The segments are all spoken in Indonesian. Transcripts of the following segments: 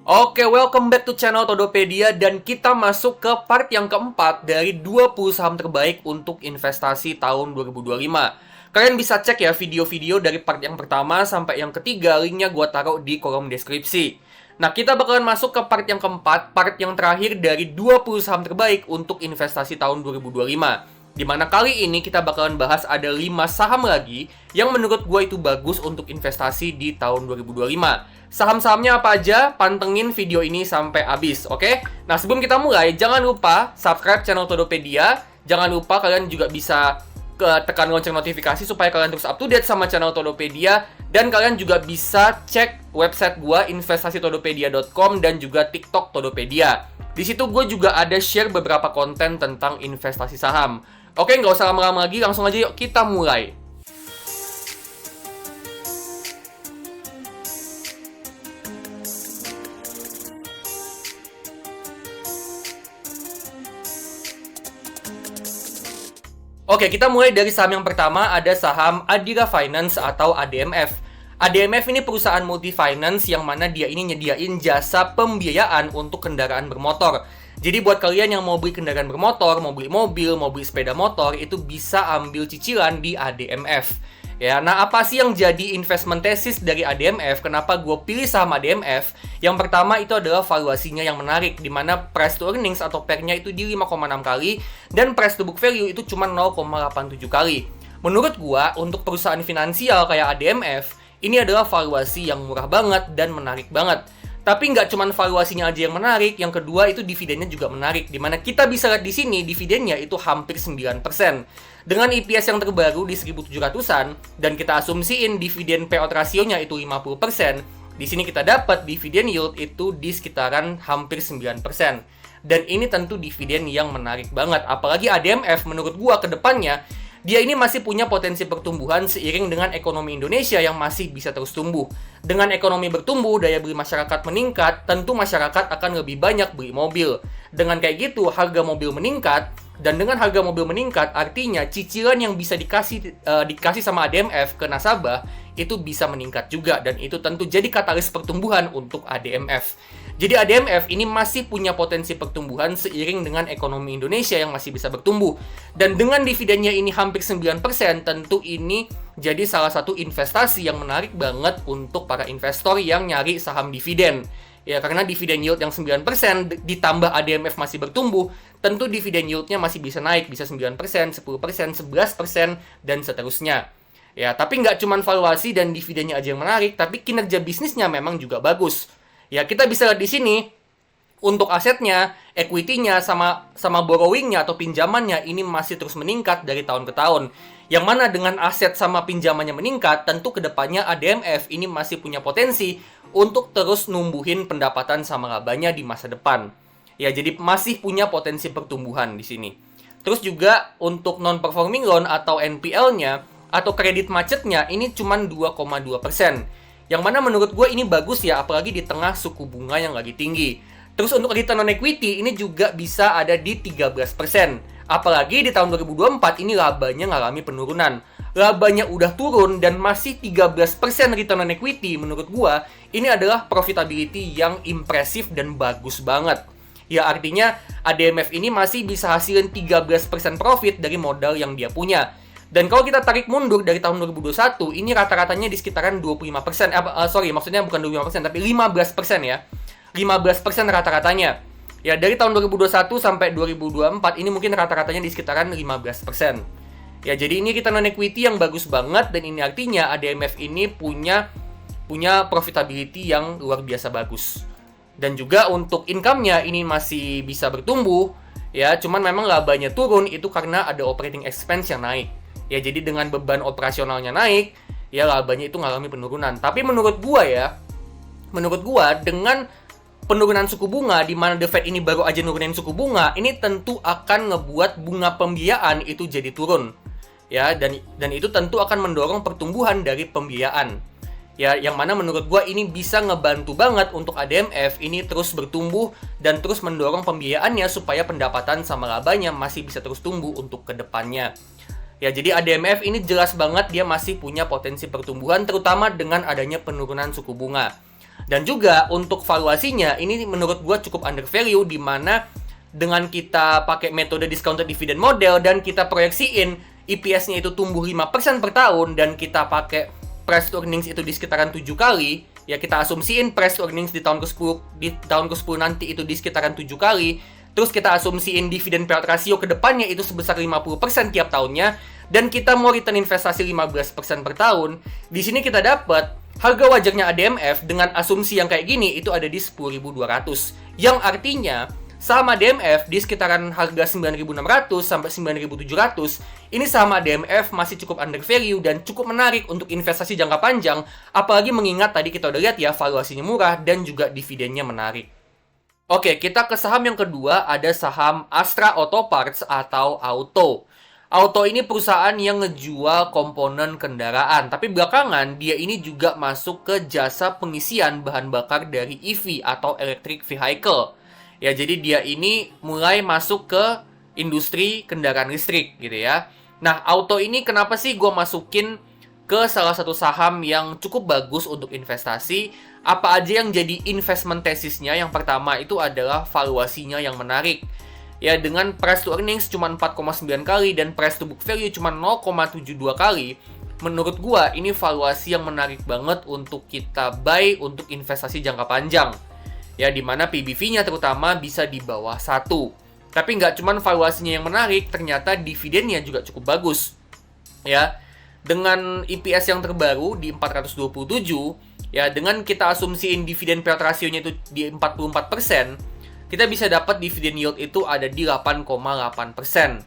Oke, welcome back to channel Todopedia dan kita masuk ke part yang keempat dari 20 saham terbaik untuk investasi tahun 2025. Kalian bisa cek ya video-video dari part yang pertama sampai yang ketiga, linknya gue taruh di kolom deskripsi. Nah, kita bakalan masuk ke part yang keempat, part yang terakhir dari 20 saham terbaik untuk investasi tahun 2025. Dimana kali ini kita bakalan bahas ada 5 saham lagi yang menurut gue itu bagus untuk investasi di tahun 2025. Saham-sahamnya apa aja? Pantengin video ini sampai habis, oke? Nah, sebelum kita mulai, jangan lupa subscribe channel Todopedia. Jangan lupa kalian juga bisa tekan lonceng notifikasi supaya kalian terus up to date sama channel Todopedia. Dan kalian juga bisa cek website gua investasi.todopedia.com dan juga TikTok Todopedia. Di situ gue juga ada share beberapa konten tentang investasi saham. Oke, nggak usah lama-lama lagi, langsung aja yuk kita mulai. Oke, kita mulai dari saham yang pertama, ada saham Adira Finance atau ADMF. ADMF ini perusahaan multi finance yang mana dia ini nyediain jasa pembiayaan untuk kendaraan bermotor. Jadi buat kalian yang mau beli kendaraan bermotor, mau beli mobil, mau beli sepeda motor, itu bisa ambil cicilan di ADMF. Ya, nah apa sih yang jadi investment thesis dari ADMF? Kenapa gue pilih saham ADMF? Yang pertama itu adalah valuasinya yang menarik, di mana price to earnings atau PER-nya itu di 5,6 kali, dan price to book value itu cuma 0,87 kali. Menurut gue, untuk perusahaan finansial kayak ADMF, ini adalah valuasi yang murah banget dan menarik banget. Tapi nggak cuma valuasinya aja yang menarik, yang kedua itu dividennya juga menarik, di mana kita bisa lihat di sini dividennya itu hampir 9%. Dengan EPS yang terbaru di 1.700-an, dan kita asumsiin dividen payout rasionya itu 50%, di sini kita dapat dividen yield itu di sekitaran hampir 9%. Dan ini tentu dividen yang menarik banget, apalagi ADMF menurut gua ke depannya, dia ini masih punya potensi pertumbuhan seiring dengan ekonomi Indonesia yang masih bisa terus tumbuh. Dengan ekonomi bertumbuh, daya beli masyarakat meningkat, tentu masyarakat akan lebih banyak beli mobil. Dengan kayak gitu, harga mobil meningkat, dan dengan harga mobil meningkat, artinya cicilan yang bisa dikasih sama ADMF ke nasabah, itu bisa meningkat juga. Dan itu tentu jadi katalis pertumbuhan untuk ADMF. Jadi ADMF ini masih punya potensi pertumbuhan seiring dengan ekonomi Indonesia yang masih bisa bertumbuh. Dan dengan dividennya ini hampir 9%, tentu ini jadi salah satu investasi yang menarik banget untuk para investor yang nyari saham dividen. Ya, karena dividen yield yang 9% ditambah ADMF masih bertumbuh, tentu dividen yield-nya masih bisa naik, bisa 9%, 10%, 11%, dan seterusnya. Ya, tapi nggak cuma valuasi dan dividennya aja yang menarik, tapi kinerja bisnisnya memang juga bagus. Ya, kita bisa lihat di sini, untuk asetnya, equity-nya, sama borrowing-nya atau pinjamannya ini masih terus meningkat dari tahun ke tahun. Yang mana dengan aset sama pinjamannya meningkat, tentu kedepannya ADMF ini masih punya potensi untuk terus numbuhin pendapatan sama labanya di masa depan. Ya, jadi masih punya potensi pertumbuhan di sini. Terus juga untuk non-performing loan atau NPL-nya atau kredit macetnya ini cuma 2,2%. Yang mana menurut gue ini bagus ya, apalagi di tengah suku bunga yang lagi tinggi. Terus untuk return on equity ini juga bisa ada di 13%. Apalagi di tahun 2024 ini labanya ngalami penurunan. Labanya udah turun dan masih 13% return on equity. Menurut gua, ini adalah profitability yang impresif dan bagus banget. Ya, artinya ADMF ini masih bisa hasilin 13% profit dari modal yang dia punya. Dan kalau kita tarik mundur dari tahun 2021, ini rata-ratanya di sekitaran 25%. Maksudnya bukan 25%, tapi 15% ya. 15% rata-ratanya. Ya, dari tahun 2021 sampai 2024 ini mungkin rata-ratanya di sekitaran 15%. Ya, jadi ini return on equity yang bagus banget, dan ini artinya ADMF ini punya profitability yang luar biasa bagus. Dan juga untuk income-nya ini masih bisa bertumbuh. Ya, cuman memang labanya turun itu karena ada operating expense yang naik. Ya, jadi dengan beban operasionalnya naik, ya labanya itu ngalami penurunan. Tapi menurut gua dengan penurunan suku bunga, di mana The Fed ini baru aja nurunin suku bunga, ini tentu akan ngebuat bunga pembiayaan itu jadi turun. Ya, dan itu tentu akan mendorong pertumbuhan dari pembiayaan. Ya, yang mana menurut gua ini bisa ngebantu banget untuk ADMF ini terus bertumbuh dan terus mendorong pembiayaannya supaya pendapatan sama labanya masih bisa terus tumbuh untuk kedepannya. Ya, jadi ADMF ini jelas banget dia masih punya potensi pertumbuhan, terutama dengan adanya penurunan suku bunga. Dan juga untuk valuasinya, ini menurut gue cukup under value, di mana dengan kita pakai metode discounted dividend model dan kita proyeksiin EPS-nya itu tumbuh 5% per tahun, dan kita pakai price to earnings itu di sekitaran 7 kali, ya kita asumsiin price to earnings di tahun ke-10 nanti itu di sekitaran 7 kali, terus kita asumsiin dividen payout ratio ke depannya itu sebesar 50% tiap tahunnya, dan kita mau return investasi 15% per tahun. Di sini kita dapat harga wajarnya ADMF dengan asumsi yang kayak gini itu ada di 10.200. Yang artinya saham ADMF di sekitaran harga 9.600 sampai 9.700, ini saham ADMF masih cukup under value dan cukup menarik untuk investasi jangka panjang, apalagi mengingat tadi kita udah lihat ya, valuasinya murah dan juga dividennya menarik. Oke, kita ke saham yang kedua, ada saham Astra Auto Parts atau Auto. Auto ini perusahaan yang ngejual komponen kendaraan, tapi belakangan dia ini juga masuk ke jasa pengisian bahan bakar dari EV atau electric vehicle. Ya, jadi dia ini mulai masuk ke industri kendaraan listrik gitu ya. Nah, Auto ini kenapa sih gue masukin ke salah satu saham yang cukup bagus untuk investasi? Apa aja yang jadi investment tesisnya? Yang pertama itu adalah valuasinya yang menarik. Ya, dengan price to earnings cuma 4,9 kali dan price to book value cuma 0,72 kali. Menurut gue ini valuasi yang menarik banget untuk kita buy untuk investasi jangka panjang. Ya, dimana PBV-nya terutama bisa di bawah 1. Tapi nggak cuman valuasinya yang menarik, ternyata dividennya juga cukup bagus. Ya, dengan EPS yang terbaru di 427, ya dengan kita asumsiin dividen payout ratio-nya itu di 44%, kita bisa dapat dividen yield itu ada di 8,8%.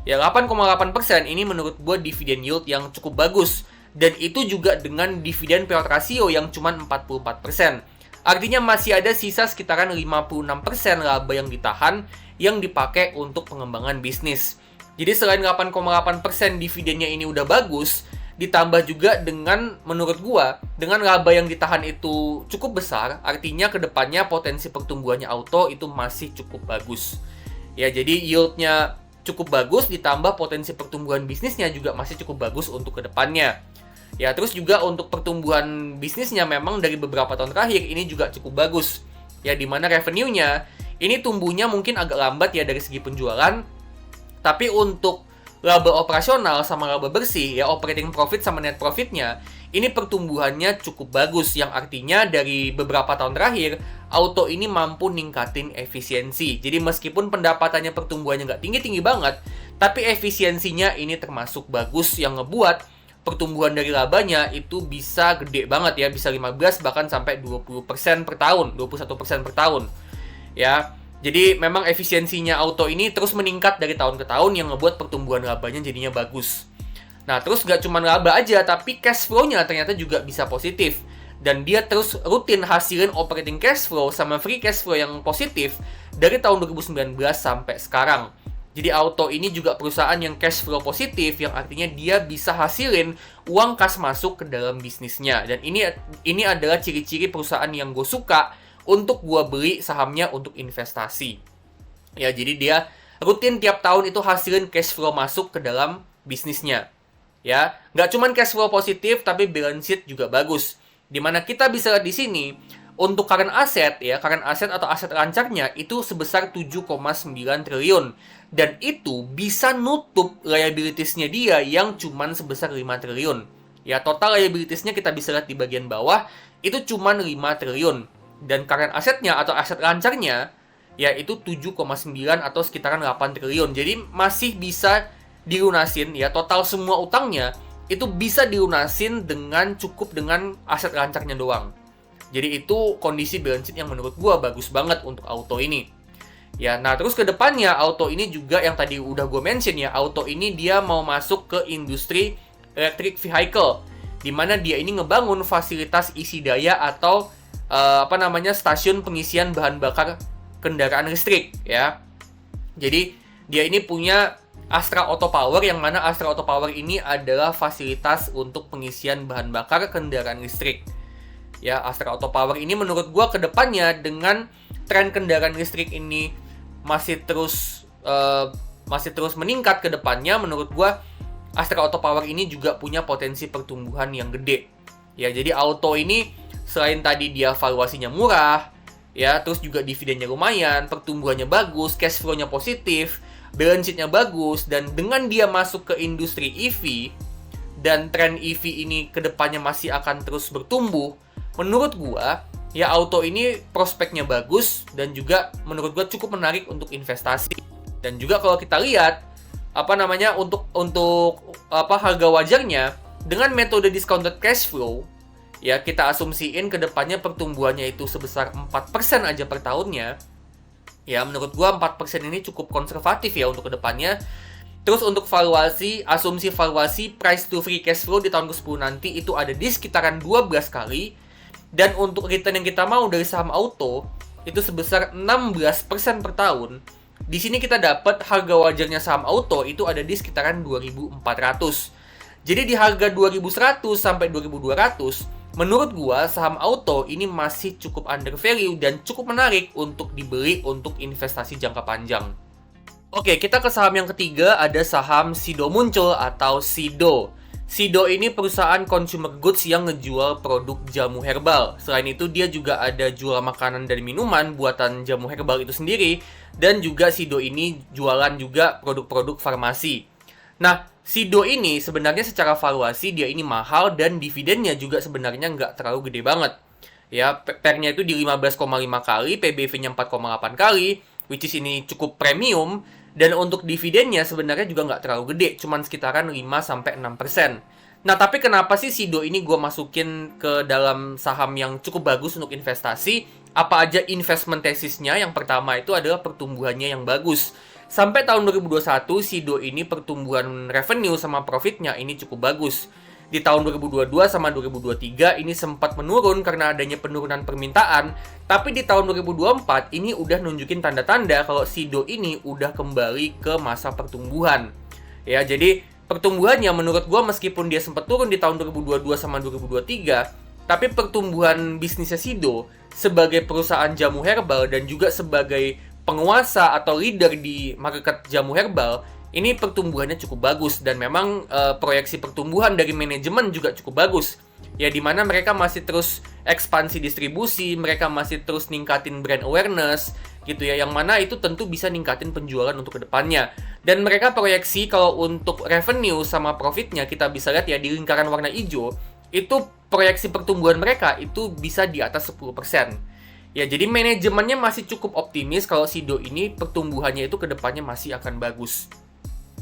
Ya, 8,8% ini menurut gue dividen yield yang cukup bagus. Dan itu juga dengan dividen payout ratio yang cuma 44%. Artinya masih ada sisa sekitaran 56% laba yang ditahan yang dipakai untuk pengembangan bisnis. Jadi selain 8,8% dividennya ini udah bagus, ditambah juga dengan, menurut gua, dengan laba yang ditahan itu cukup besar, artinya kedepannya potensi pertumbuhannya Auto itu masih cukup bagus. Ya, jadi yieldnya cukup bagus, ditambah potensi pertumbuhan bisnisnya juga masih cukup bagus untuk kedepannya. Ya, terus juga untuk pertumbuhan bisnisnya memang dari beberapa tahun terakhir ini juga cukup bagus. Ya, dimana revenue-nya ini tumbuhnya mungkin agak lambat ya dari segi penjualan. Tapi untuk laba operasional sama laba bersih, ya operating profit sama net profit-nya, ini pertumbuhannya cukup bagus. Yang artinya dari beberapa tahun terakhir, Auto ini mampu ningkatin efisiensi. Jadi meskipun pendapatannya pertumbuhannya nggak tinggi-tinggi banget, tapi efisiensinya ini termasuk bagus yang ngebuat pertumbuhan dari labanya itu bisa gede banget ya, bisa 15 bahkan sampai 20% per tahun, 21% per tahun. Ya, jadi memang efisiensinya Auto ini terus meningkat dari tahun ke tahun yang ngebuat pertumbuhan labanya jadinya bagus. Nah, terus gak cuma laba aja, tapi cash flow-nya ternyata juga bisa positif. Dan dia terus rutin hasilin operating cash flow sama free cash flow yang positif dari tahun 2019 sampai sekarang. Jadi Auto ini juga perusahaan yang cash flow positif, yang artinya dia bisa hasilin uang kas masuk ke dalam bisnisnya. Dan ini adalah ciri-ciri perusahaan yang gue suka untuk gue beli sahamnya untuk investasi. Ya, jadi dia rutin tiap tahun itu hasilin cash flow masuk ke dalam bisnisnya. Ya, nggak cuman cash flow positif, tapi balance sheet juga bagus. Dimana kita bisa lihat di sini, untuk current asset ya, current asset atau aset lancarnya itu sebesar 7,9 triliun. Dan itu bisa nutup liabilities-nya dia yang cuman sebesar 5 triliun. Ya, total liabilities-nya kita bisa lihat di bagian bawah, itu cuman 5 triliun. Dan current asset-nya atau aset lancarnya, ya itu 7,9 atau sekitaran 8 triliun. Jadi masih bisa dilunasin ya, total semua utangnya itu bisa dilunasin dengan cukup dengan aset lancarnya doang. Jadi itu kondisi balance sheet yang menurut gua bagus banget untuk Auto ini. Ya, nah terus ke depannya Auto ini juga yang tadi udah gue mention ya, Auto ini dia mau masuk ke industri electric vehicle, di mana dia ini ngebangun fasilitas isi daya atau stasiun pengisian bahan bakar kendaraan listrik ya. Jadi dia ini punya Astra Auto Power, yang mana Astra Auto Power ini adalah fasilitas untuk pengisian bahan bakar kendaraan listrik. Ya, Astra Auto Power ini menurut gua ke depannya dengan tren kendaraan listrik ini masih terus meningkat ke depannya, menurut gua Astra Auto Power ini juga punya potensi pertumbuhan yang gede. Ya, jadi Auto ini selain tadi dia valuasinya murah, ya, terus juga dividennya lumayan, pertumbuhannya bagus, cash flow-nya positif, balance sheet-nya bagus, dan dengan dia masuk ke industri EV, dan tren EV ini kedepannya masih akan terus bertumbuh, menurut gua, ya auto ini prospeknya bagus, dan juga menurut gua cukup menarik untuk investasi. Dan juga kalau kita lihat, untuk harga wajarnya, dengan metode discounted cash flow, ya kita asumsiin ke depannya pertumbuhannya itu sebesar 4% aja per tahunnya. Ya menurut gua 4% ini cukup konservatif ya untuk ke depannya. Terus untuk asumsi valuasi price to free cash flow di tahun ke-10 nanti itu ada di sekitaran 12 kali. Dan untuk return yang kita mau dari saham auto itu sebesar 16% per tahun. Di sini kita dapat harga wajarnya saham auto itu ada di sekitaran 2.400. Jadi di harga 2.100 sampai 2.200, menurut gua saham auto ini masih cukup undervalue dan cukup menarik untuk dibeli untuk investasi jangka panjang. Oke, kita ke saham yang ketiga, ada saham Sido muncul atau Sido. Sido ini perusahaan consumer goods yang ngejual produk jamu herbal. Selain itu dia juga ada jual makanan dan minuman buatan jamu herbal itu sendiri. Dan juga Sido ini jualan juga produk-produk farmasi. Nah, Sido ini sebenarnya secara valuasi dia ini mahal dan dividennya juga sebenarnya nggak terlalu gede banget. Ya, PER-nya itu di 15,5 kali, PBV-nya 4,8 kali, which is ini cukup premium. Dan untuk dividennya sebenarnya juga nggak terlalu gede, cuman sekitaran 5-6%. Nah, tapi kenapa sih Sido ini gue masukin ke dalam saham yang cukup bagus untuk investasi? Apa aja investment tesisnya? Yang pertama itu adalah pertumbuhannya yang bagus. Sampai tahun 2021, Sido ini pertumbuhan revenue sama profitnya ini cukup bagus. Di tahun 2022 sama 2023 ini sempat menurun karena adanya penurunan permintaan. Tapi di tahun 2024 ini udah nunjukin tanda-tanda kalau Sido ini udah kembali ke masa pertumbuhan. Ya, jadi pertumbuhannya menurut gua meskipun dia sempat turun di tahun 2022 sama 2023, tapi pertumbuhan bisnisnya Sido sebagai perusahaan jamu herbal dan juga sebagai penguasa atau leader di market jamu herbal, ini pertumbuhannya cukup bagus dan memang proyeksi pertumbuhan dari manajemen juga cukup bagus. Ya dimana mereka masih terus ekspansi distribusi, mereka masih terus ningkatin brand awareness gitu ya, yang mana itu tentu bisa ningkatin penjualan untuk kedepannya. Dan mereka proyeksi kalau untuk revenue sama profitnya kita bisa lihat ya di lingkaran warna hijau, itu proyeksi pertumbuhan mereka itu bisa di atas 10%. Ya, jadi manajemennya masih cukup optimis kalau Sido ini pertumbuhannya itu kedepannya masih akan bagus.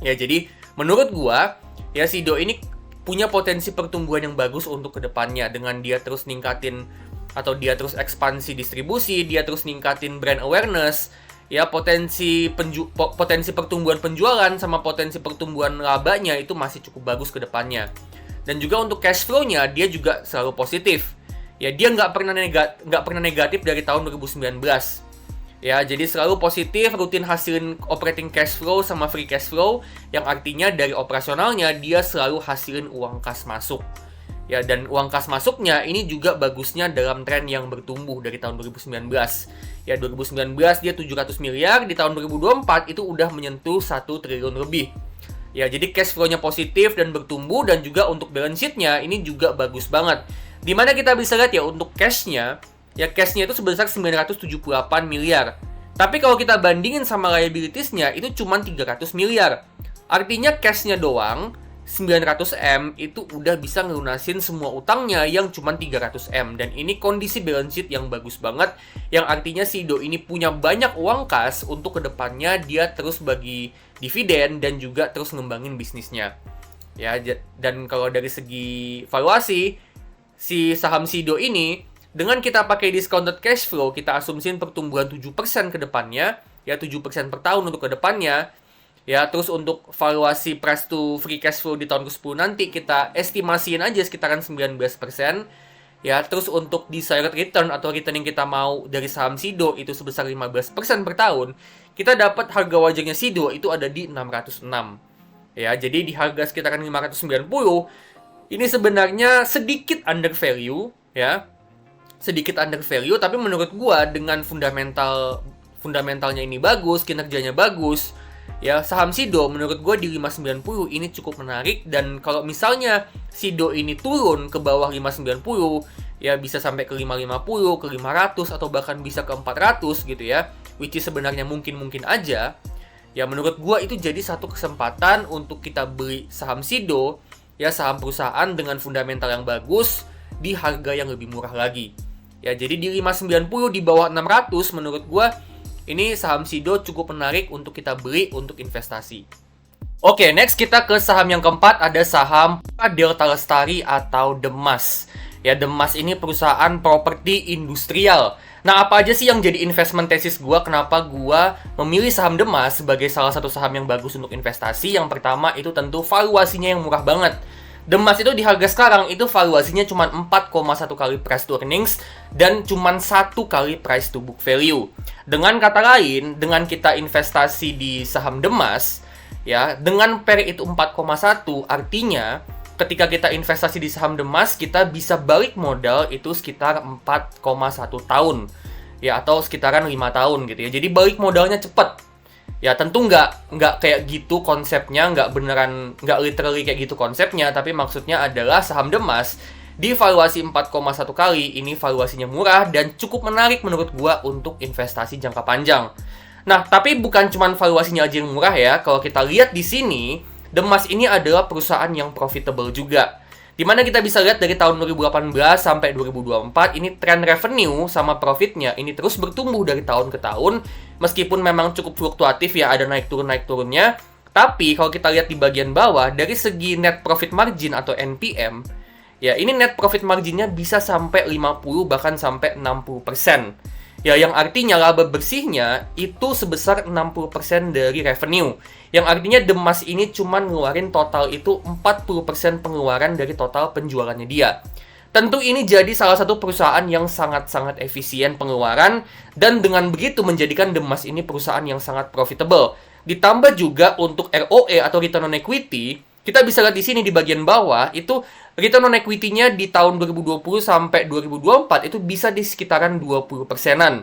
Ya, jadi menurut gua, ya Sido ini punya potensi pertumbuhan yang bagus untuk kedepannya dengan dia terus ningkatin atau dia terus ekspansi distribusi, dia terus ningkatin brand awareness, ya potensi pertumbuhan penjualan sama potensi pertumbuhan labanya itu masih cukup bagus kedepannya. Dan juga untuk cash flow-nya dia juga selalu positif. Ya dia nggak pernah negatif dari tahun 2019. Ya jadi selalu positif, rutin hasilin operating cash flow sama free cash flow, yang artinya dari operasionalnya dia selalu hasilin uang kas masuk. Ya dan uang kas masuknya ini juga bagusnya dalam tren yang bertumbuh dari tahun 2019. Ya 2019 dia 700 miliar, di tahun 2024 itu udah menyentuh 1 triliun lebih. Ya jadi cash flow-nya positif dan bertumbuh, dan juga untuk balance sheet-nya ini juga bagus banget. Dimana kita bisa lihat ya untuk cash-nya, ya cash-nya itu sebesar 978 miliar. Tapi kalau kita bandingin sama liabilities-nya itu cuma 300 miliar. Artinya cash-nya doang 900M itu udah bisa ngelunasin semua utangnya yang cuma 300M. Dan ini kondisi balance sheet yang bagus banget, yang artinya Sido ini punya banyak uang kas untuk kedepannya dia terus bagi dividen dan juga terus ngembangin bisnisnya. Ya, dan kalau dari segi valuasi, si saham Sido ini dengan kita pakai discounted cash flow, kita asumsiin pertumbuhan 7% ke depannya, ya 7% per tahun untuk ke depannya. Ya, terus untuk valuasi price to free cash flow di tahun ke-10 nanti kita estimasiin aja sekitaran 19%. Ya, terus untuk desired return atau return yang kita mau dari saham Sido itu sebesar 15% per tahun. Kita dapat harga wajarnya Sido itu ada di 606. Ya, jadi di harga sekitaran 590 ini sebenarnya sedikit undervalue, ya. Sedikit undervalue, tapi menurut gua dengan fundamentalnya ini bagus, kinerjanya bagus, ya saham Sido menurut gua di 590 ini cukup menarik. Dan kalau misalnya Sido ini turun ke bawah 590, Ya bisa sampai ke 550, ke 500 atau bahkan bisa ke 400 gitu ya. Which is sebenarnya mungkin-mungkin aja. Ya menurut gua itu jadi satu kesempatan untuk kita beli saham SIDO, ya saham perusahaan dengan fundamental yang bagus di harga yang lebih murah lagi. Ya jadi di 590 di bawah 600 menurut gua ini saham SIDO cukup menarik untuk kita beli untuk investasi. Oke, next kita ke saham yang keempat, ada saham Delta Lestari atau Demas. Ya, Demas ini perusahaan properti industrial. Nah, apa aja sih yang jadi investment thesis gua? Kenapa gua memilih saham Demas sebagai salah satu saham yang bagus untuk investasi? Yang pertama itu tentu valuasinya yang murah banget. Demas itu di harga sekarang itu valuasinya cuma 4,1 kali price to earnings dan cuma 1 kali price to book value. Dengan kata lain, dengan kita investasi di saham Demas, ya, dengan PER itu 4,1, artinya ketika kita investasi di saham Demas, kita bisa balik modal itu sekitar 4,1 tahun. Ya, atau sekitaran 5 tahun gitu ya. Jadi balik modalnya cepat. Ya, tentu nggak kayak gitu konsepnya, nggak literally kayak gitu konsepnya, tapi maksudnya adalah saham Demas di valuasi 4,1 kali, ini valuasinya murah dan cukup menarik menurut gua untuk investasi jangka panjang. Nah, tapi bukan cuma valuasinya aja yang murah ya. Kalau kita lihat di sini, Demas ini adalah perusahaan yang profitable juga. Dimana kita bisa lihat dari tahun 2018 sampai 2024, ini tren revenue sama profitnya ini terus bertumbuh dari tahun ke tahun. Meskipun memang cukup fluktuatif ya, ada naik turunnya. Tapi kalau kita lihat di bagian bawah, dari segi net profit margin atau NPM, ya ini net profit marginnya bisa sampai 50 bahkan sampai 60%. Ya, yang artinya laba bersihnya itu sebesar 60% dari revenue. Yang artinya Demas ini cuma ngeluarin total itu 40% pengeluaran dari total penjualannya dia. Tentu ini jadi salah satu perusahaan yang sangat-sangat efisien pengeluaran, dan dengan begitu menjadikan Demas ini perusahaan yang sangat profitable. Ditambah juga untuk ROE atau return on equity, kita bisa lihat di sini di bagian bawah, itu return on equity-nya di tahun 2020 sampai 2024 itu bisa di sekitaran 20%-an.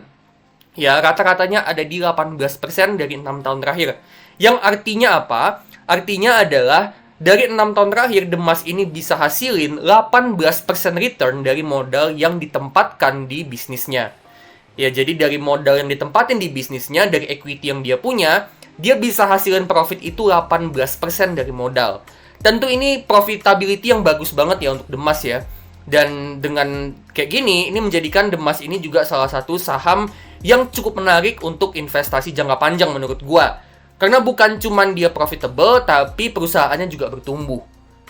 Ya, rata-ratanya ada di 18% dari 6 tahun terakhir. Yang artinya apa? Artinya adalah dari 6 tahun terakhir, Demas ini bisa hasilin 18% return dari modal yang ditempatkan di bisnisnya. Ya, jadi dari modal yang ditempatin di bisnisnya, dari equity yang dia punya, dia bisa hasilin profit itu 18% dari modal. Tentu ini profitability yang bagus banget ya untuk Demas ya. Dan dengan kayak gini, ini menjadikan Demas ini juga salah satu saham yang cukup menarik untuk investasi jangka panjang menurut gua. Karena bukan cuman dia profitable, tapi perusahaannya juga bertumbuh.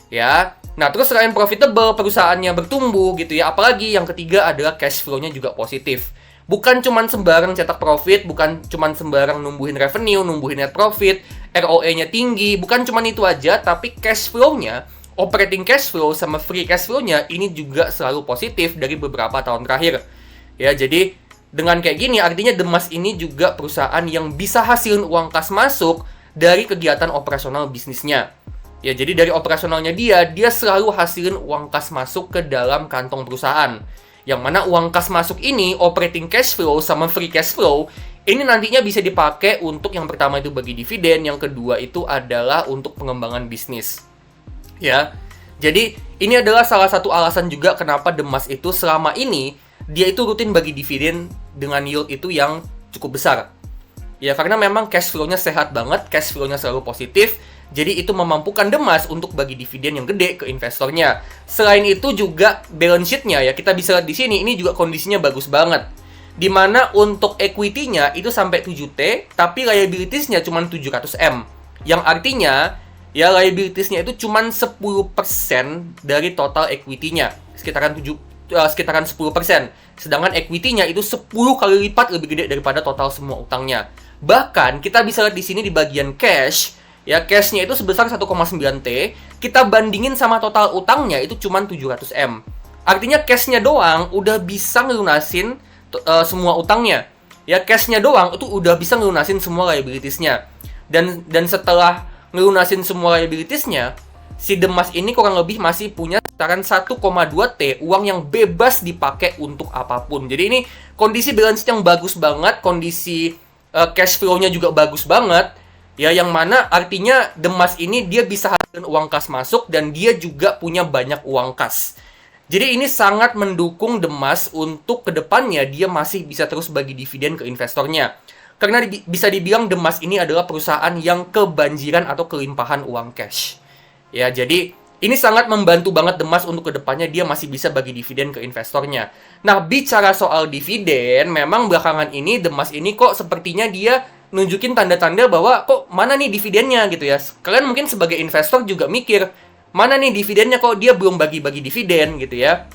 Ya. Nah, terus selain profitable, perusahaannya bertumbuh gitu ya. Apalagi yang ketiga adalah cash flow-nya juga positif. Bukan cuman sembarang cetak profit, bukan cuman sembarang numbuhin revenue, numbuhin net profit, ROE-nya tinggi, bukan cuman itu aja, tapi cash flow-nya, operating cash flow sama free cash flow-nya ini juga selalu positif dari beberapa tahun terakhir. Ya, jadi dengan kayak gini artinya Demas ini juga perusahaan yang bisa hasilin uang kas masuk dari kegiatan operasional bisnisnya. Ya, jadi dari operasionalnya dia selalu hasilin uang kas masuk ke dalam kantong perusahaan. Yang mana uang kas masuk ini, operating cash flow sama free cash flow, ini nantinya bisa dipakai untuk yang pertama itu bagi dividen, yang kedua itu adalah untuk pengembangan bisnis. Ya, jadi ini adalah salah satu alasan juga kenapa Demas itu selama ini, dia itu rutin bagi dividen dengan yield itu yang cukup besar. Ya, karena memang cash flow-nya sehat banget, cash flow-nya selalu positif, jadi itu memampukan Demas untuk bagi dividen yang gede ke investornya. Selain itu juga balance sheet-nya ya, kita bisa lihat di sini, ini juga kondisinya bagus banget. Dimana untuk equity-nya itu sampai 7T, tapi liabilities-nya cuma 700M. Yang artinya, ya liabilities-nya itu cuma 10% dari total equity-nya. Sekitaran 10%. Sedangkan equity-nya itu 10 kali lipat lebih gede daripada total semua utangnya. Bahkan, kita bisa lihat di sini di bagian cash, ya, cash-nya itu sebesar 1,9T, kita bandingin sama total utangnya itu cuma 700M. Artinya cash-nya doang udah bisa ngelunasin semua utangnya. Ya, cash-nya doang itu udah bisa ngelunasin semua liabilities-nya. Dan setelah ngelunasin semua liabilities-nya, si Demas ini kurang lebih masih punya sekitaran 1,2T uang yang bebas dipakai untuk apapun. Jadi ini kondisi balance yang bagus banget, kondisi cash flow-nya juga bagus banget. Ya, yang mana artinya Demas ini dia bisa hasilin uang kas masuk dan dia juga punya banyak uang kas. Jadi ini sangat mendukung Demas untuk kedepannya dia masih bisa terus bagi dividen ke investornya. Karena bisa dibilang Demas ini adalah perusahaan yang kebanjiran atau kelimpahan uang cash. Ya, jadi ini sangat membantu banget Demas untuk kedepannya dia masih bisa bagi dividen ke investornya. Nah, bicara soal dividen, memang belakangan ini Demas ini kok sepertinya dia nunjukin tanda-tanda bahwa kok mana nih dividennya gitu ya. Kalian mungkin sebagai investor juga mikir, mana nih dividennya kok dia belum bagi-bagi dividen gitu ya.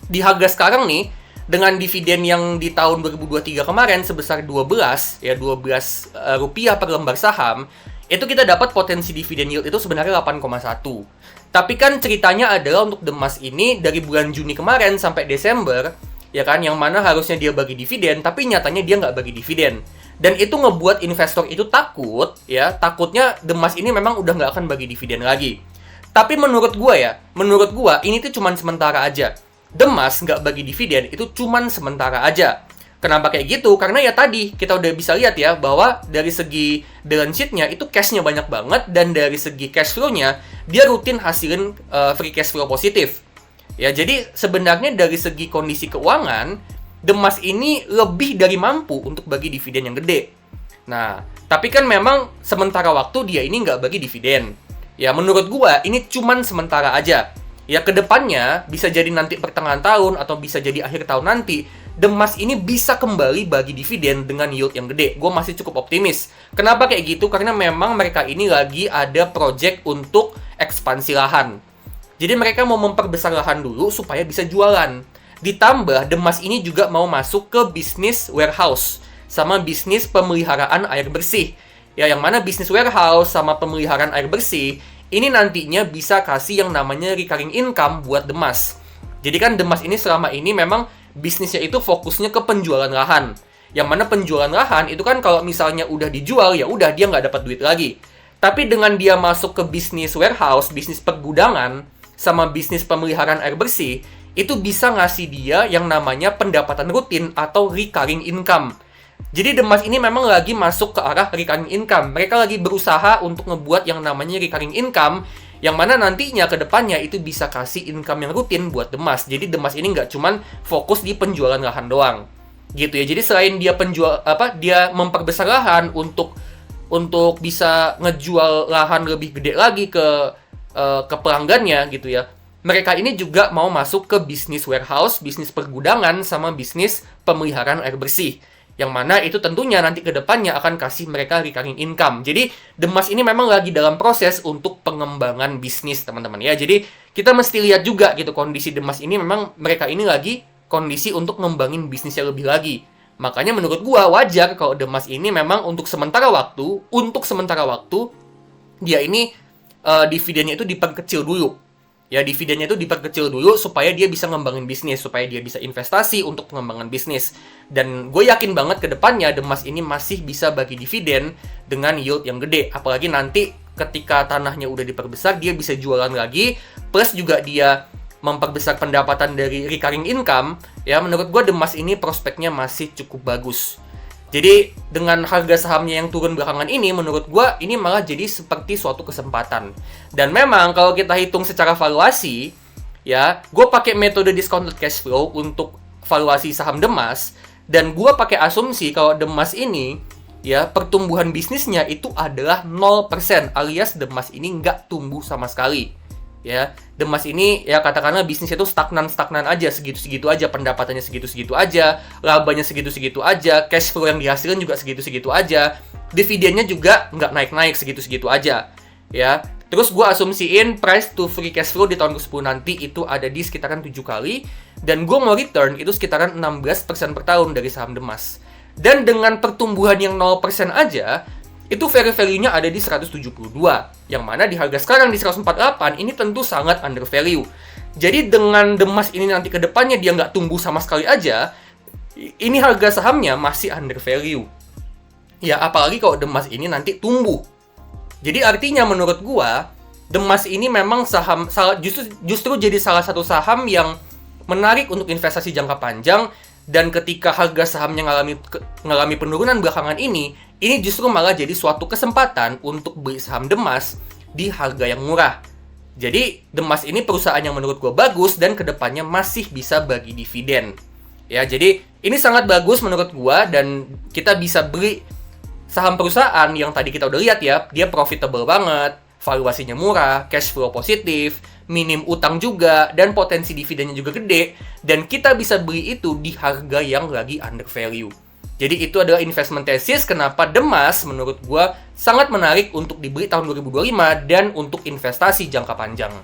Di harga sekarang nih, dengan dividen yang di tahun 2023 kemarin sebesar 12 rupiah per lembar saham, itu kita dapat potensi dividen yield itu sebenarnya 8,1. Tapi kan ceritanya adalah untuk Demas ini dari bulan Juni kemarin sampai Desember, ya kan, yang mana harusnya dia bagi dividen, tapi nyatanya dia nggak bagi dividen. Dan itu ngebuat investor itu takut, ya, takutnya Demas ini memang udah nggak akan bagi dividen lagi. Tapi menurut gua ini tuh cuman sementara aja. Demas nggak bagi dividen itu cuman sementara aja. Kenapa kayak gitu? Karena ya tadi kita udah bisa lihat ya bahwa dari segi balance sheet-nya itu cash-nya banyak banget, dan dari segi cash flow-nya dia rutin hasilin free cash flow positif. Ya, jadi sebenarnya dari segi kondisi keuangan Demas ini lebih dari mampu untuk bagi dividen yang gede. Nah, tapi kan memang sementara waktu dia ini nggak bagi dividen. Ya, menurut gua ini cuman sementara aja. Ya, kedepannya bisa jadi nanti pertengahan tahun atau bisa jadi akhir tahun nanti, Demas ini bisa kembali bagi dividen dengan yield yang gede. Gue masih cukup optimis. Kenapa kayak gitu? Karena memang mereka ini lagi ada project untuk ekspansi lahan. Jadi mereka mau memperbesar lahan dulu supaya bisa jualan. Ditambah, Demas ini juga mau masuk ke bisnis warehouse sama bisnis pemeliharaan air bersih. Ya, yang mana bisnis warehouse sama pemeliharaan air bersih ini nantinya bisa kasih yang namanya recurring income buat Demas. Jadi kan Demas ini selama ini memang bisnisnya itu fokusnya ke penjualan lahan. Yang mana penjualan lahan itu kan kalau misalnya udah dijual, ya udah dia nggak dapat duit lagi. Tapi dengan dia masuk ke bisnis warehouse, bisnis pergudangan, sama bisnis pemeliharaan air bersih, itu bisa ngasih dia yang namanya pendapatan rutin atau recurring income. Jadi Demas ini memang lagi masuk ke arah recurring income. Mereka lagi berusaha untuk ngebuat yang namanya recurring income, yang mana nantinya ke depannya itu bisa kasih income yang rutin buat Demas. Jadi Demas ini nggak cuman fokus di penjualan lahan doang, gitu ya. Jadi selain dia dia memperbesar lahan untuk bisa ngejual lahan lebih gede lagi ke pelanggannya, gitu ya. Mereka ini juga mau masuk ke bisnis warehouse, bisnis pergudangan, sama bisnis pemeliharaan air bersih. Yang mana itu tentunya nanti ke depannya akan kasih mereka recurring income. Jadi Demas ini memang lagi dalam proses untuk pengembangan bisnis, teman-teman ya. Jadi kita mesti lihat juga gitu kondisi Demas ini, memang mereka ini lagi kondisi untuk ngembangin bisnisnya lebih lagi. Makanya menurut gua wajar kalau Demas ini memang untuk sementara waktu dia ini dividennya itu diperkecil dulu. Ya, dividennya itu diperkecil dulu supaya dia bisa ngembangin bisnis, supaya dia bisa investasi untuk pengembangan bisnis. Dan gue yakin banget ke depannya Demas ini masih bisa bagi dividen dengan yield yang gede. Apalagi nanti ketika tanahnya udah diperbesar, dia bisa jualan lagi, plus juga dia memperbesar pendapatan dari recurring income. Ya, menurut gue Demas ini prospeknya masih cukup bagus. Jadi dengan harga sahamnya yang turun belakangan ini, menurut gue ini malah jadi seperti suatu kesempatan. Dan memang kalau kita hitung secara valuasi, ya, gue pakai metode discounted cash flow untuk valuasi saham Demas, dan gue pakai asumsi kalau Demas ini, ya, pertumbuhan bisnisnya itu adalah 0%, alias Demas ini nggak tumbuh sama sekali. Ya, Demas ini ya katakanlah bisnisnya itu stagnan aja, segitu-segitu aja, pendapatannya segitu-segitu aja, labanya segitu-segitu aja, cash flow yang dihasilkan juga segitu-segitu aja, dividennya juga nggak naik-naik, segitu-segitu aja. Ya, terus gue asumsiin price to free cash flow di tahun ke-10 nanti itu ada di sekitaran 7 kali, dan gue mau return itu sekitaran 16% per tahun dari saham Demas. Dan dengan pertumbuhan yang 0% aja, itu value-nya ada di 172, yang mana di harga sekarang di 148 ini tentu sangat under value. Jadi dengan Demas ini nanti ke depannya dia nggak tumbuh sama sekali aja, ini harga sahamnya masih under value. Ya, apalagi kalau Demas ini nanti tumbuh. Jadi artinya menurut gua, Demas ini memang justru jadi salah satu saham yang menarik untuk investasi jangka panjang. Dan ketika harga sahamnya ngalami penurunan belakangan ini justru malah jadi suatu kesempatan untuk beli saham Demas di harga yang murah. Jadi, Demas ini perusahaan yang menurut gue bagus dan kedepannya masih bisa bagi dividen. Ya, jadi ini sangat bagus menurut gue dan kita bisa beli saham perusahaan yang tadi kita udah lihat ya, dia profitable banget, valuasinya murah, cash flow positif, minim utang juga, dan potensi dividennya juga gede, dan kita bisa beli itu di harga yang lagi under value. Jadi itu adalah investment thesis kenapa Demas menurut gua sangat menarik untuk dibeli tahun 2025 dan untuk investasi jangka panjang.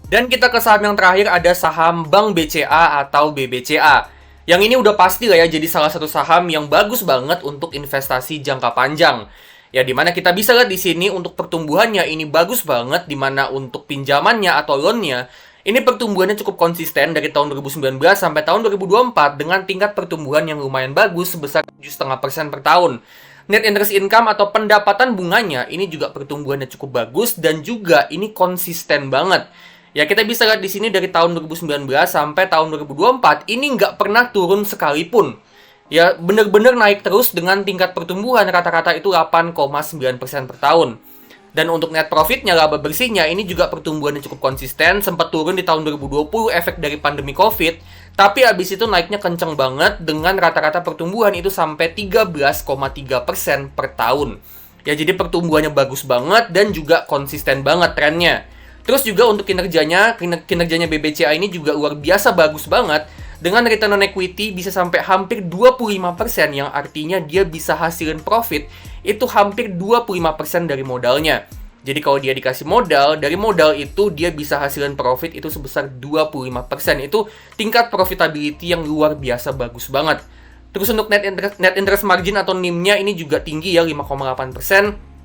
Dan kita ke saham yang terakhir, ada saham Bank BCA atau BBCA. Yang ini udah pasti lah ya, jadi salah satu saham yang bagus banget untuk investasi jangka panjang. Ya, dimana kita bisa lihat di sini untuk pertumbuhannya ini bagus banget, dimana untuk pinjamannya atau loan-nya, ini pertumbuhannya cukup konsisten dari tahun 2019 sampai tahun 2024 dengan tingkat pertumbuhan yang lumayan bagus sebesar 7,5% per tahun. Net interest income atau pendapatan bunganya ini juga pertumbuhannya cukup bagus dan juga ini konsisten banget. Ya, kita bisa lihat di sini dari tahun 2019 sampai tahun 2024 ini nggak pernah turun sekalipun. Ya, bener-bener naik terus dengan tingkat pertumbuhan rata-rata itu 8,9% per tahun. Dan untuk net profitnya, laba bersihnya, ini juga pertumbuhannya cukup konsisten. Sempat turun di tahun 2020 efek dari pandemi COVID. Tapi abis itu naiknya kenceng banget dengan rata-rata pertumbuhan itu sampai 13,3% per tahun. Ya, jadi pertumbuhannya bagus banget dan juga konsisten banget trennya. Terus juga untuk kinerjanya BBCA ini juga luar biasa bagus banget. Dengan return on equity bisa sampai hampir 25%, yang artinya dia bisa hasilin profit itu hampir 25% dari modalnya. Jadi kalau dia dikasih modal, dari modal itu dia bisa hasilin profit itu sebesar 25%. Itu tingkat profitability yang luar biasa bagus banget. Terus untuk net interest margin atau NIM-nya ini juga tinggi ya, 5,8%.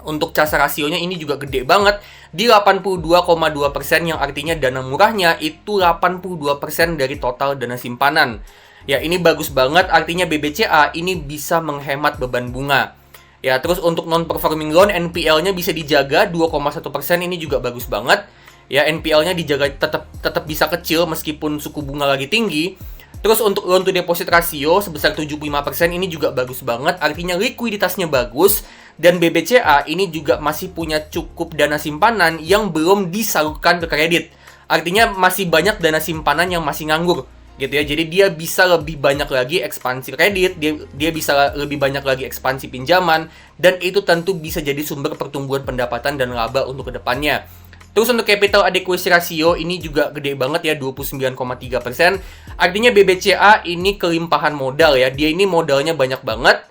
Untuk CASA rasionya ini juga gede banget di 82,2%, yang artinya dana murahnya itu 82% dari total dana simpanan. Ya, ini bagus banget, artinya BBCA ini bisa menghemat beban bunga. Ya, terus untuk non-performing loan, NPL-nya bisa dijaga 2,1%, ini juga bagus banget. Ya, NPL-nya dijaga tetap bisa kecil meskipun suku bunga lagi tinggi. Terus untuk loan to deposit ratio sebesar 75%, ini juga bagus banget, artinya likuiditasnya bagus. Dan BBCA ini juga masih punya cukup dana simpanan yang belum disalurkan ke kredit. Artinya masih banyak dana simpanan yang masih nganggur gitu ya. Jadi dia bisa lebih banyak lagi ekspansi kredit, dia bisa lebih banyak lagi ekspansi pinjaman, dan itu tentu bisa jadi sumber pertumbuhan pendapatan dan laba untuk kedepannya. Terus untuk capital adequacy ratio ini juga gede banget ya, 29,3%. Artinya BBCA ini kelimpahan modal ya. Dia ini modalnya banyak banget.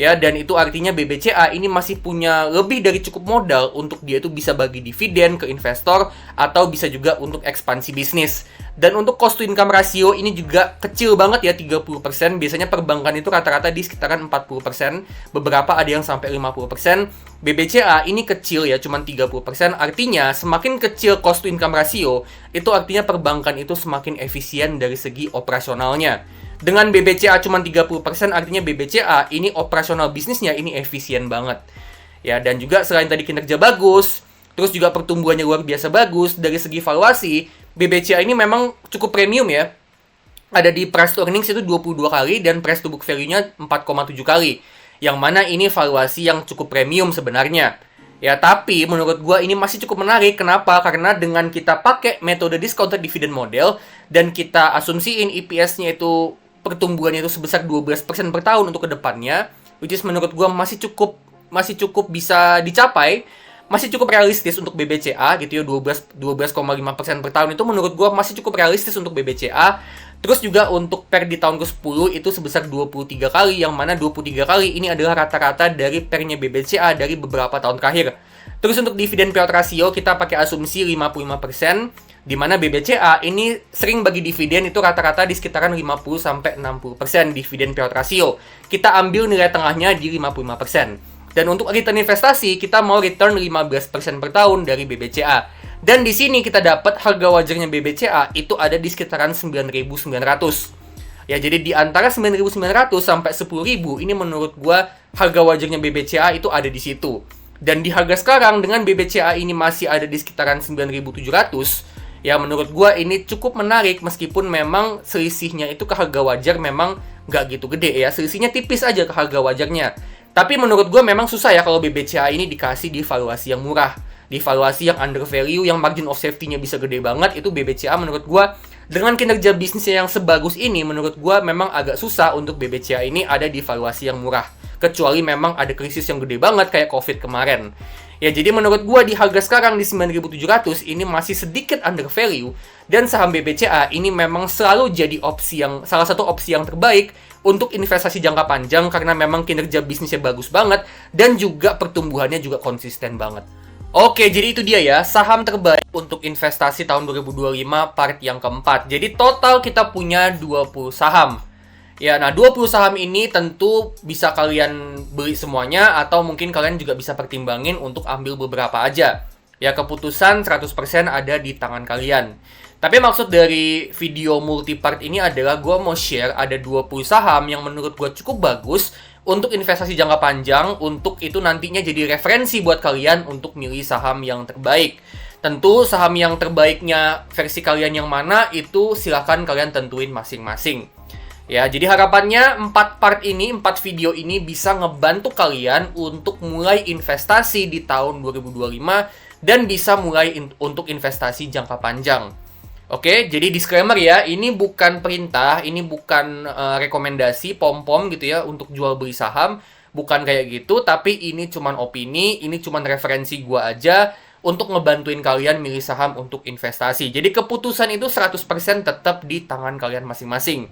Ya, dan itu artinya BBCA ini masih punya lebih dari cukup modal untuk dia itu bisa bagi dividen ke investor atau bisa juga untuk ekspansi bisnis. Dan untuk cost to income ratio ini juga kecil banget ya, 30%. Biasanya perbankan itu rata-rata di sekitaran 40%, beberapa ada yang sampai 50%. BBCA ini kecil ya, cuma 30%. Artinya semakin kecil cost to income ratio, itu artinya perbankan itu semakin efisien dari segi operasionalnya. Dengan BBCA cuma 30%, artinya BBCA ini operasional bisnisnya ini efisien banget. Ya, dan juga selain tadi kinerja bagus, terus juga pertumbuhannya luar biasa bagus, dari segi valuasi, BBCA ini memang cukup premium ya. Ada di price to earnings itu 22 kali dan price to book value-nya 4,7 kali. Yang mana ini valuasi yang cukup premium sebenarnya. Ya, tapi menurut gua ini masih cukup menarik. Kenapa? Karena dengan kita pakai metode discounted dividend model dan kita asumsiin EPS-nya itu pertumbuhannya itu sebesar 12% per tahun untuk kedepannya, which is menurut gua masih cukup bisa dicapai, masih cukup realistis untuk BBCA gitu ya. 12,5% per tahun itu menurut gua masih cukup realistis untuk BBCA. Terus juga untuk per di tahun ke-10 itu sebesar 23 kali, yang mana 23 kali ini adalah rata-rata dari pernya BBCA dari beberapa tahun terakhir. Terus untuk dividen payout ratio kita pakai asumsi 55%, di mana BBCA ini sering bagi dividen itu rata-rata di sekitaran 50-60% dividen payout ratio. Kita ambil nilai tengahnya di 55%. Dan untuk return investasi, kita mau return 15% per tahun dari BBCA. Dan di sini kita dapat harga wajarnya BBCA itu ada di sekitaran 9.900. Ya, jadi di antara 9.900 sampai 10.000 ini menurut gua harga wajarnya BBCA itu ada di situ. Dan di harga sekarang dengan BBCA ini masih ada di sekitaran 9.700. Ya, menurut gua ini cukup menarik meskipun memang selisihnya itu ke harga wajar memang nggak gitu gede ya. Selisihnya tipis aja ke harga wajarnya. Tapi menurut gua memang susah ya kalau BBCA ini dikasih di valuasi yang murah. di valuasi yang under value, yang margin of safety-nya bisa gede banget, itu BBCA menurut gua dengan kinerja bisnisnya yang sebagus ini, menurut gua memang agak susah untuk BBCA ini ada di valuasi yang murah. Kecuali memang ada krisis yang gede banget kayak COVID kemarin. Ya, jadi menurut gua di harga sekarang di 9.700 ini masih sedikit under value, dan saham BBCA ini memang selalu jadi salah satu opsi yang terbaik untuk investasi jangka panjang karena memang kinerja bisnisnya bagus banget dan juga pertumbuhannya juga konsisten banget. Oke, jadi itu dia ya, saham terbaik untuk investasi tahun 2025 part yang keempat. Jadi total kita punya 20 saham. Ya, nah 20 saham ini tentu bisa kalian beli semuanya atau mungkin kalian juga bisa pertimbangin untuk ambil beberapa aja. Ya, keputusan 100% ada di tangan kalian. Tapi maksud dari video multi-part ini adalah gue mau share ada 20 saham yang menurut gue cukup bagus untuk investasi jangka panjang, untuk itu nantinya jadi referensi buat kalian untuk milih saham yang terbaik. Tentu saham yang terbaiknya versi kalian yang mana itu silakan kalian tentuin masing-masing. Ya, jadi harapannya 4 video ini bisa ngebantu kalian untuk mulai investasi di tahun 2025 dan bisa mulai untuk investasi jangka panjang. Oke, jadi disclaimer ya, ini bukan perintah, ini bukan rekomendasi pom-pom gitu ya untuk jual beli saham, bukan kayak gitu, tapi ini cuman opini, ini cuman referensi gua aja untuk ngebantuin kalian milih saham untuk investasi. Jadi keputusan itu 100% tetap di tangan kalian masing-masing.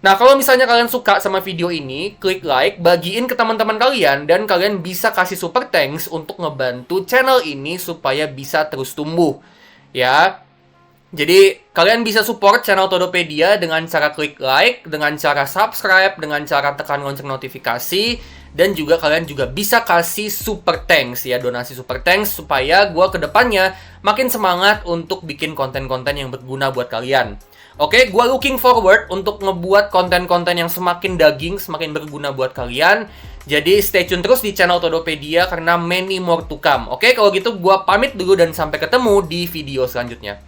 Nah, kalau misalnya kalian suka sama video ini, klik like, bagiin ke teman-teman kalian, dan kalian bisa kasih super thanks untuk ngebantu channel ini supaya bisa terus tumbuh. Ya, jadi, kalian bisa support channel Todopedia dengan cara klik like, dengan cara subscribe, dengan cara tekan lonceng notifikasi, dan juga kalian juga bisa kasih super thanks ya, donasi super thanks supaya gue kedepannya makin semangat untuk bikin konten-konten yang berguna buat kalian. Oke, gue looking forward untuk ngebuat konten-konten yang semakin daging, semakin berguna buat kalian. Jadi stay tune terus di channel Todopedia karena many more to come. Oke, kalau gitu gue pamit dulu dan sampai ketemu di video selanjutnya.